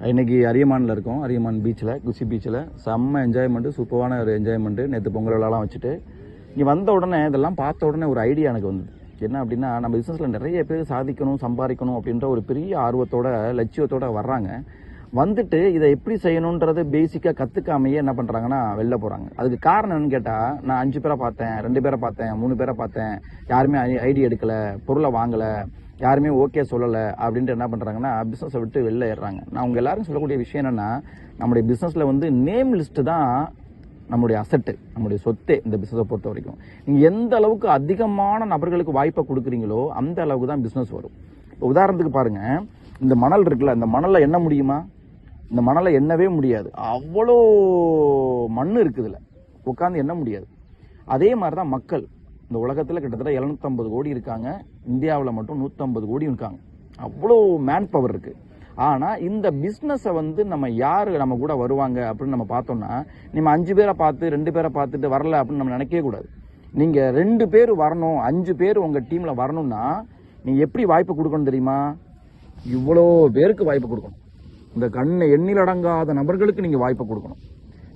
இன்றைக்கி அரியமானில் இருக்கோம். அரியமான் பீச்சில், குச்சி பீச்சில் செம்ம என்ஜாய்மெண்ட்டு, சூப்பரான ஒரு என்ஜாய்மெண்ட்டு. நேற்று பொங்கல் விழாலாம் வச்சுட்டு இங்கே வந்த உடனே இதெல்லாம் பார்த்த உடனே ஒரு ஐடியா எனக்கு வந்தது. என்ன அப்படின்னா, நம்ம பிஸ்னஸில் நிறைய பேர் சாதிக்கணும், சம்பாதிக்கணும் அப்படின்ற ஒரு பெரிய ஆர்வத்தோட, லட்சியத்தோடு வர்றாங்க. வந்துட்டு இதை எப்படி செய்யணுன்றது பேசிக்காக கற்றுக்காமையே என்ன பண்ணுறாங்கன்னா வெளில போகிறாங்க. அதுக்கு காரணம் என்னன்னு கேட்டால், நான் 5 பேரை பார்த்தேன், 2 பேரை பார்த்தேன், 3 பேரை பார்த்தேன், யாருமே ஐடியா எடுக்கலை, பொருளை வாங்கலை, யாருமே ஓகே சொல்லலை அப்படின்ட்டு என்ன பண்ணுறாங்கன்னா பிஸ்னஸை விட்டு வெளில ஏறுறாங்க. நான் உங்கள் எல்லாரும் சொல்லக்கூடிய விஷயம் என்னென்னா, நம்முடைய பிஸ்னஸில் வந்து நேம் லிஸ்ட்டு தான் நம்முடைய அசட்டு, நம்முடைய சொத்தே. இந்த பிஸ்னஸை பொறுத்த வரைக்கும் நீங்கள் எந்த அளவுக்கு அதிகமான நபர்களுக்கு வாய்ப்பை கொடுக்குறீங்களோ அந்த அளவுக்கு தான் பிஸ்னஸ் வரும். உதாரணத்துக்கு பாருங்கள், இந்த மணல் இருக்குல்ல, இந்த மணலில் எண்ண முடியுமா? இந்த மணலை எண்ணவே முடியாது. அவ்வளோ மண் இருக்குதுல, உட்காந்து எண்ண முடியாது. அதே மாதிரி தான் மக்கள். இந்த உலகத்தில் கிட்டத்தட்ட 750 கோடி இருக்காங்க. இந்தியாவில் மட்டும் 150 கோடி இருக்காங்க. அவ்வளோ மேன் பவர் இருக்குது. ஆனால் இந்த பிஸ்னஸை வந்து நம்ம யார் நம்ம கூட வருவாங்க அப்படின்னு நம்ம பார்த்தோம்னா, நம்ம 5 பேரை பார்த்து 2 பேரை பார்த்துட்டு வரல அப்படின்னு நம்ம நினைக்கவே கூடாது. நீங்கள் 2 பேர் வரணும், 5 பேர் உங்கள் டீமில் வரணும்னா நீங்கள் எப்படி வாய்ப்பு கொடுக்கணும் தெரியுமா? இவ்வளோ பேருக்கு வாய்ப்பு கொடுக்கணும். இந்த எண்ணில் அடங்காத நபர்களுக்கு நீங்கள் வாய்ப்பை கொடுக்கணும்.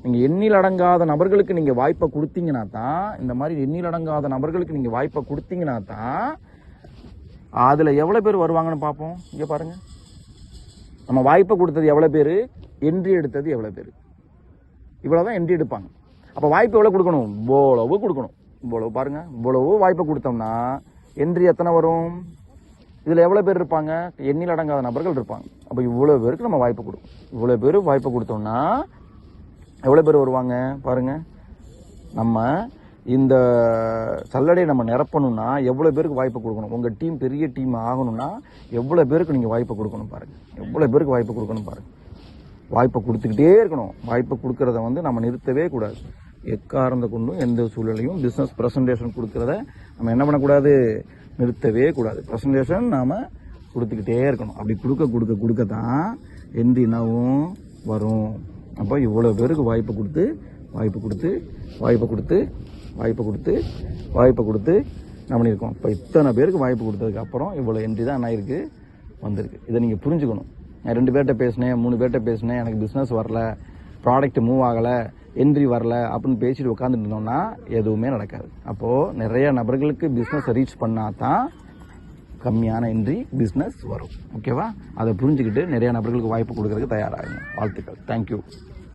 நீங்கள் எண்ணில் அடங்காத நபர்களுக்கு நீங்கள் வாய்ப்பை கொடுத்தீங்கன்னா தான், இந்த மாதிரி எண்ணில் அடங்காத நபர்களுக்கு நீங்கள் வாய்ப்பை கொடுத்தீங்கன்னா தான் அதில் எவ்வளோ பேர் வருவாங்கன்னு பார்ப்போம். இங்கே பாருங்கள், நம்ம வாய்ப்பை கொடுத்தது எவ்வளோ பேர், என்ட்ரி எடுத்தது எவ்வளோ பேர், இவ்வளோ தான் என்ட்ரி எடுப்பாங்க. அப்போ வாய்ப்பு எவ்வளோ கொடுக்கணும்? இவ்வளவு கொடுக்கணும். இவ்வளவு பாருங்கள், இவ்வளவு வாய்ப்பை கொடுத்தோம்னா என்ட்ரி எத்தனை வரும்? இதில் எவ்வளோ பேர் இருப்பாங்க? எண்ணில் அடங்காத நபர்கள் இருப்பாங்க. அப்போ இவ்வளோ பேருக்கு நம்ம வாய்ப்பு கொடுக்கணும். இவ்வளோ பேர் வாய்ப்பை கொடுத்தோம்னா எவ்வளோ பேர் வருவாங்க பாருங்கள். நம்ம இந்த சல்லடையை நம்ம நிரப்பணும்னா எவ்வளோ பேருக்கு வாய்ப்பு கொடுக்கணும்? உங்கள் டீம் பெரிய டீம் ஆகணும்னா எவ்வளோ பேருக்கு நீங்கள் வாய்ப்பை கொடுக்கணும் பாருங்கள். எவ்வளோ பேருக்கு வாய்ப்பு கொடுக்கணும் பாருங்கள். வாய்ப்பை கொடுத்துக்கிட்டே இருக்கணும். வாய்ப்பை கொடுக்கறத வந்து நம்ம நிறுத்தவே கூடாது. எக்காரணத்தை கொண்டும் எந்த சூழ்நிலையும் பிஸ்னஸ் ப்ரெசன்டேஷன் கொடுக்கறத நம்ம என்ன பண்ணக்கூடாது? நிறுத்தவே கூடாது. ப்ரெசன்டேஷன் நாம் கொடுத்துக்கிட்டே இருக்கணும். அப்படி கொடுக்க தான் என்னாவும் வரும். அப்போ இவ்வளோ பேருக்கு வாய்ப்பு கொடுத்து நம்ம பண்ணியிருக்கோம். இப்போ இத்தனை பேருக்கு வாய்ப்பு கொடுத்ததுக்கு அப்புறம் இவ்வளோ என்ட்ரி தான் என்ன ஆயிருக்கு, வந்திருக்கு. இதை நீங்கள் புரிஞ்சுக்கணும். நான் 2 பேர்கிட்ட பேசினேன், 3 பேர்கிட்ட பேசினேன், எனக்கு பிஸ்னஸ் வரல, ப்ராடக்ட் மூவ் ஆகலை, என்ட்ரி வரல அப்படின்னு பேசிட்டு உட்காந்துட்டு இருந்தோம்னா எதுவுமே நடக்காது. அப்போது நிறைய நபர்களுக்கு பிஸ்னஸ் ரீச் பண்ணால் தான் கம்மியான என்ட்ரி பிஸ்னஸ் வரும். ஓகேவா? அதை புரிஞ்சுக்கிட்டு நிறைய நபர்களுக்கு வாய்ப்பு கொடுக்கறதுக்கு தயாராகுங்க. வாழ்த்துக்கள். தேங்க்யூ.